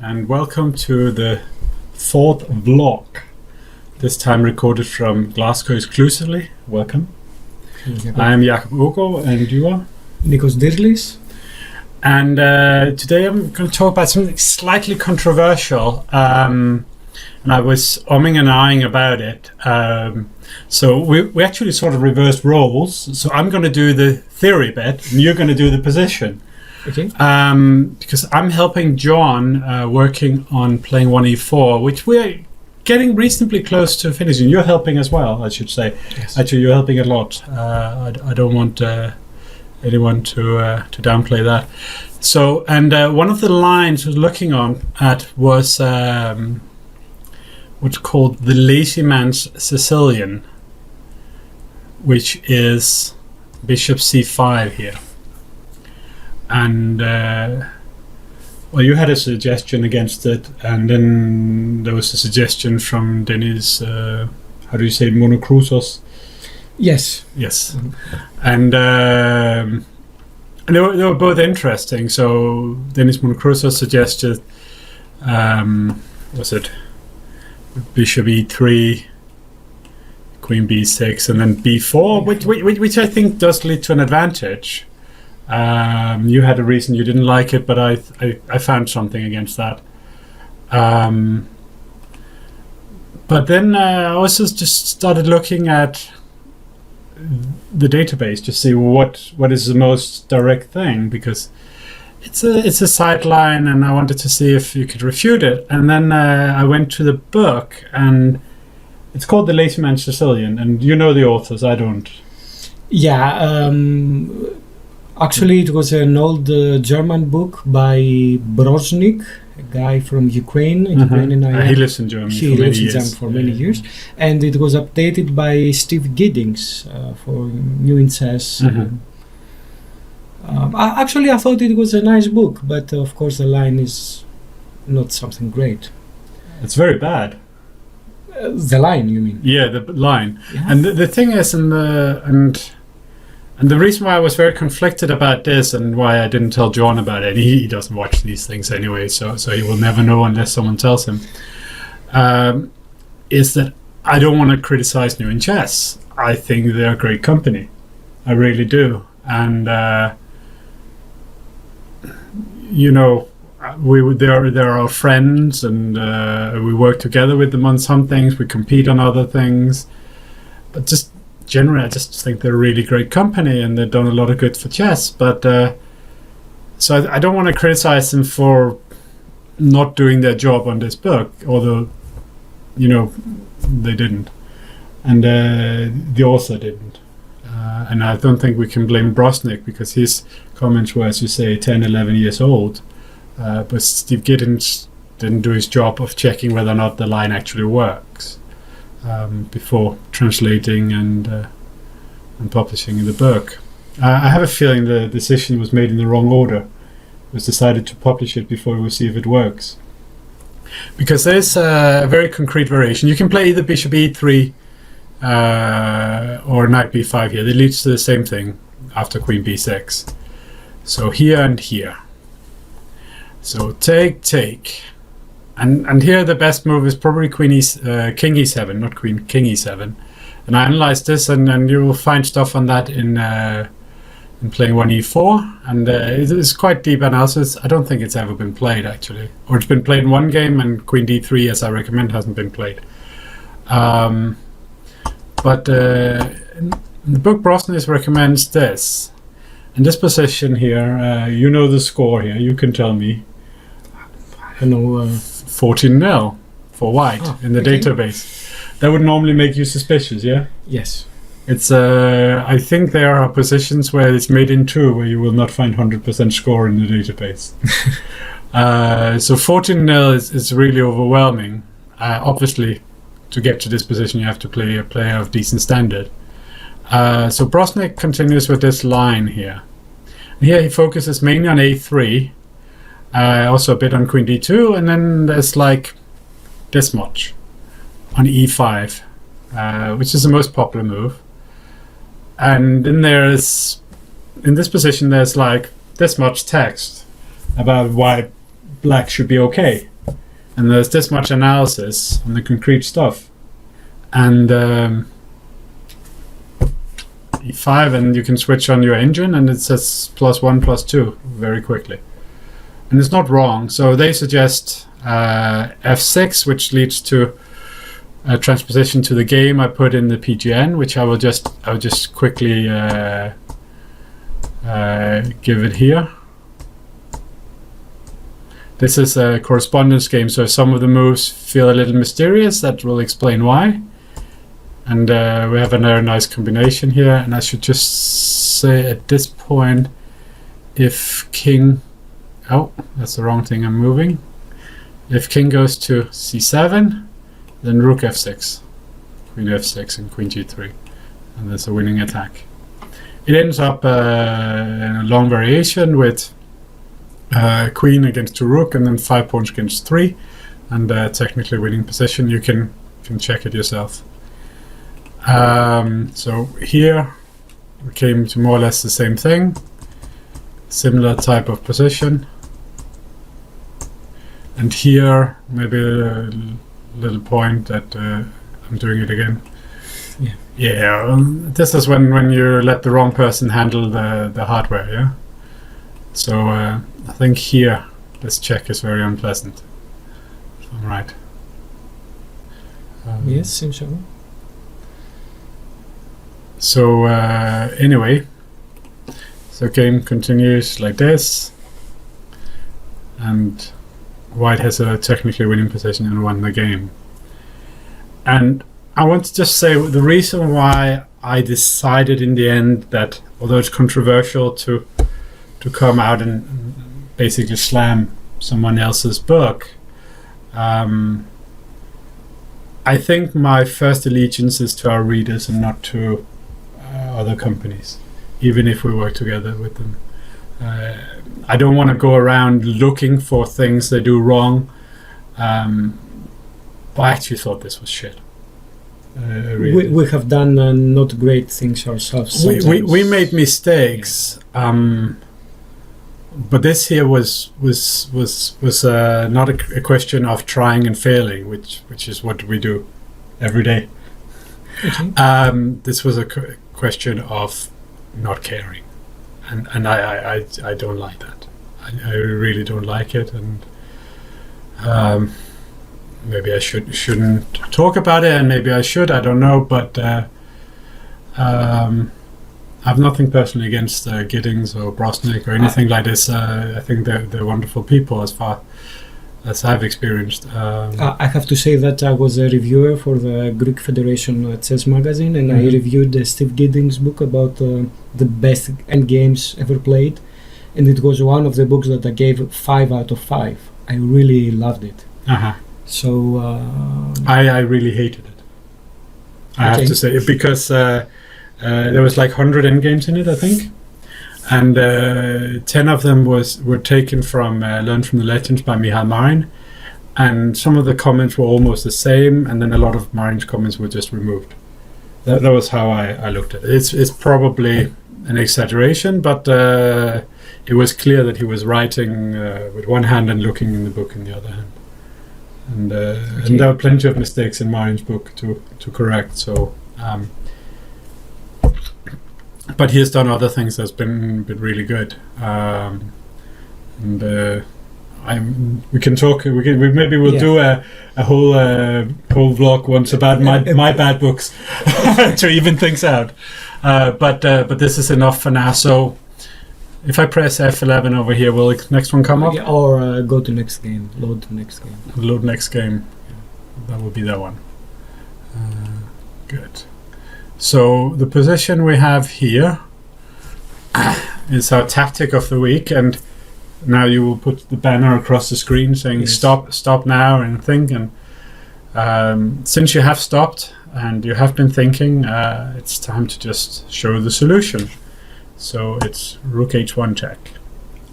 and welcome to the fourth vlog. This time recorded from Glasgow exclusively. Welcome. I am Jakob Ugo, and you are? Nikos Dirlis. And today I'm going to talk about something slightly controversial. And I was umming and ahhing about it. So we actually sort of reversed roles. So I'm going to do the theory bit, and you're going to do the position. Okay. Because I'm helping John working on playing 1e4, which we're getting reasonably close to finishing. You're helping as well, I should say. Yes. Actually, you're helping a lot. I don't want anyone to downplay that. So, and one of the lines I was looking at was what's called the lazy man's Sicilian, which is bishop c5 here. And well, you had a suggestion against it, and then there was a suggestion from Dennis. How do you say, Monocrusos? Yes. Yes. And they were both interesting. So Dennis Monocrusos suggested, was it bishop e3, queen b6, and then b4, which I think does lead to an advantage. You had a reason you didn't like it, but I found something against that. But then I also just started looking at the database to see what is the most direct thing, because it's a sideline, and I wanted to see if you could refute it. And then I went to the book, and it's called The Lazy Man's Sicilian, and you know the authors, I don't. Yeah. Actually, it was an old German book by Broznik, a guy from Ukraine. He lives in Germany He lives in Germany for many years. And it was updated by Steve Giddings for New Incest. Actually, I thought it was a nice book, but of course the line is not something great. It's very bad. The line, you mean? Yeah, the line. Yeah. And the thing is, and the reason why I was very conflicted about this, and why I didn't tell John about it, he doesn't watch these things anyway, so he will never know unless someone tells him, is that I don't want to criticize New in Chess. I think they're a great company. I really do. And, you know, they're our friends, and we work together with them on some things, we compete on other things. But just generally, I just think they're a really great company, and they've done a lot of good for chess. But so I don't want to criticize them for not doing their job on this book, although, you know, they didn't, and the author didn't. And I don't think we can blame Broznik, because his comments were, as you say, 10, 11 years old. But Steve Giddens didn't do his job of checking whether or not the line actually works. Before translating and publishing the book. I have a feeling the decision was made in the wrong order. It was decided to publish it before we see if it works. Because there's a very concrete variation. You can play either bishop e3 or knight b5 here. That leads to the same thing after queen b6. So here and here. So take. And here the best move is probably king e7, not queen, king e7. And I analyzed this, and you will find stuff on that in playing 1e4. And it's quite deep analysis. I don't think it's ever been played, actually. Or it's been played in one game, and queen d3, as I recommend, hasn't been played. But the book Broznik recommends this. In this position here, you know the score here, you can tell me. I know 14-0 for white in the database. That would normally make you suspicious, yeah? Yes. It's I think there are positions where it's made in two, where you will not find 100% score in the database. So 14-0 is really overwhelming. Obviously, to get to this position, you have to play a player of decent standard. So Broznik continues with this line here. Here he focuses mainly on a3. Also a bit on queen d2, and then there's like this much on e5, which is the most popular move. And then there's, in this position, there's like this much text about why black should be okay. and there's this much analysis on the concrete stuff, and E5, and you can switch on your engine, and it says +1, +2 very quickly, and it's not wrong. So they suggest F6, which leads to a transposition to the game. I put in the PGN, which I will just quickly give it here. This is a correspondence game, so some of the moves feel a little mysterious. That will explain why. And we have a very nice combination here. And I should just say at this point, if king... Oh, that's the wrong thing I'm moving. If king goes to c7, then rook f6, queen f6, and queen g3. And that's a winning attack. It ends up in a long variation with queen against 2 rook, and then 5 pawns against 3, and technically winning position. You can check it yourself. So here we came to more or less the same thing, similar type of position. And here maybe a little point that I'm doing it again. Yeah, this is when you let the wrong person handle the hardware, yeah? So I think here this check is very unpleasant. If I'm right. Yes, seems so. So anyway, so game continues like this, and white has a technically winning position and won the game. And I want to just say the reason why I decided in the end that, although it's controversial to come out and basically slam someone else's book, I think my first allegiance is to our readers and not to other companies, even if we work together with them. I don't want to go around looking for things they do wrong, but I actually thought this was shit. Really. We have done not great things ourselves. We made mistakes, but this here was not a question of trying and failing, which is what we do every day. Okay. This was a question of not caring, and I don't like that. I really don't like it, and maybe I shouldn't talk about it, and maybe I should. I don't know, but I have nothing personally against Giddings or Brosnik or anything like this. I think they're wonderful people as far as I've experienced. I have to say that I was a reviewer for the Greek Federation Chess magazine, and I reviewed Steve Giddings' book about the best endgames ever played, and it was one of the books that I gave 5 out of 5. I really loved it. So I really hated it. I have to say, because there was like 100 endgames in it, I think, and 10 of them were taken from Learned from the Legends by Michal Marin, and some of the comments were almost the same, and then a lot of Marin's comments were just removed. That was how I looked at it. It's probably an exaggeration, but it was clear that he was writing with one hand and looking in the book in the other hand. And there are plenty of mistakes in Marin's book to correct. So, but he has done other things that's been really good. We can talk. Maybe we'll do a whole vlog once about my bad books to even things out. But this is enough for now. So if I press F11 over here, will the next one come up? Yeah, or go to next game. Load the next game. Load next game. That will be that one. Good. So the position we have here is our tactic of the week, and now you will put the banner across the screen saying stop now and think. And since you have stopped and you have been thinking, it's time to just show the solution. So it's rook h1 check.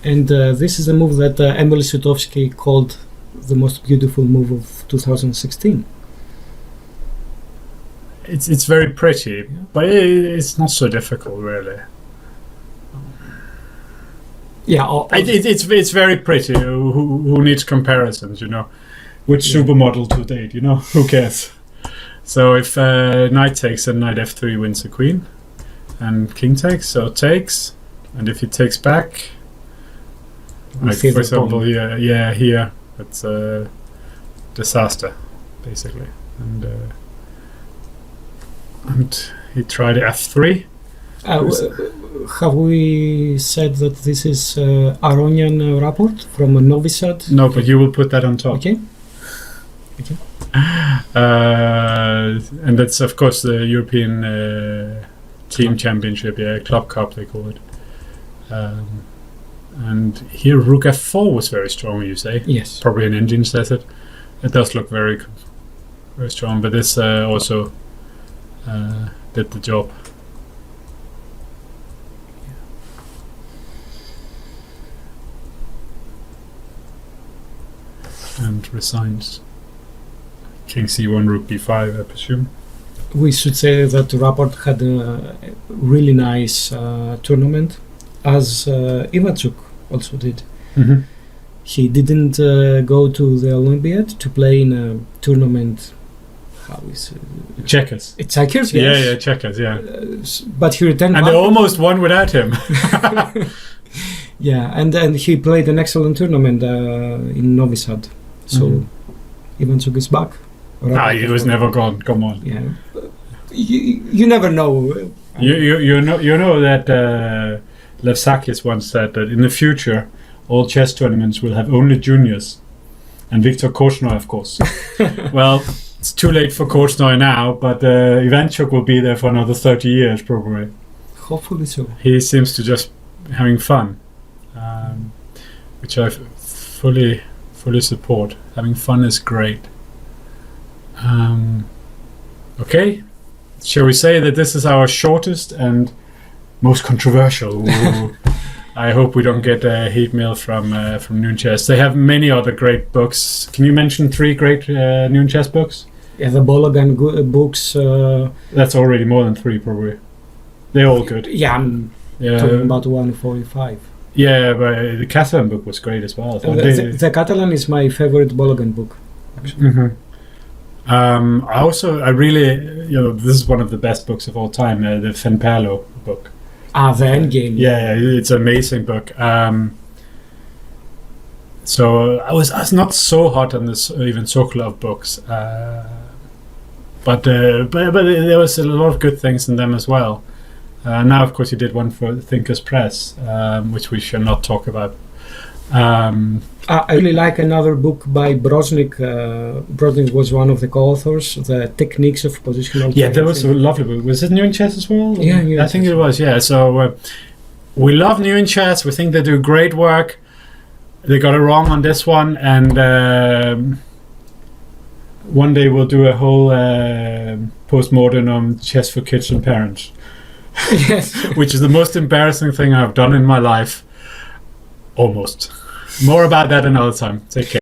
And this is a move that Emil Sutovsky called the most beautiful move of 2016. It's very pretty, but it's not so difficult, really. Yeah, it's very pretty. Who needs comparisons? You know, which supermodel to date, you know? Who cares? So if knight takes and knight f3 wins the queen, and king takes, so takes, and if he takes back, like for example, here, it's a disaster, basically. And he tried f3. Have we said that this is Aronian Rapport from Novi? No, but you will put that on top. Okay. And that's of course the European team championship, club cup they call it. And here rook f4 was very strong, you say? Yes. Probably an engine says it. It does look very strong, but this also did the job. And resigns. King c1, rook b5, I presume. We should say that Rapport had a really nice tournament, as Ivanchuk also did. Mm-hmm. He didn't go to the Olympiad to play in a tournament. How is it? Checkers. It's checkers, yes. Yeah, checkers, yeah. But he returned. And they almost won without him. Yeah, and then he played an excellent tournament in Novi Sad. So Ivanchuk is back. He was never gone. Come on. Yeah, you never know. You know that Levsakis once said that in the future all chess tournaments will have only juniors, and Viktor Korchnoi, of course. Well, it's too late for Korchnoi now, but Ivanchuk will be there for another 30 years probably. Hopefully so. He seems to just having fun, which I fully support. Having fun is great. Okay, shall we say that this is our shortest and most controversial? I hope we don't get a hate mail from Noon Chess. They have many other great books. Can you mention 3 great Noon Chess books? Yeah, the Bologan books. That's already more than 3, probably. They're all good. Yeah, I'm talking about 145. Yeah, but the Catalan book was great as well. The Catalan is my favorite Bologan book, actually. Mm-hmm. I really, this is one of the best books of all time, the Fenperlo book. The Endgame. Yeah, it's an amazing book. So I was not so hot on this even Sokolov books, but there was a lot of good things in them as well. Now, of course, he did one for Thinkers Press, which we shall not talk about. I really like another book by Broznik. Broznik was one of the co-authors, The Techniques of Positional Yeah, that was a lovely book. Was it New in Chess as well? Yeah, I think it was, yeah. So we love New in Chess. We think they do great work. They got it wrong on this one, and one day we'll do a whole postmortem on chess for kids and parents. Yes. Which is the most embarrassing thing I've done in my life. Almost. More about that another time. Take care.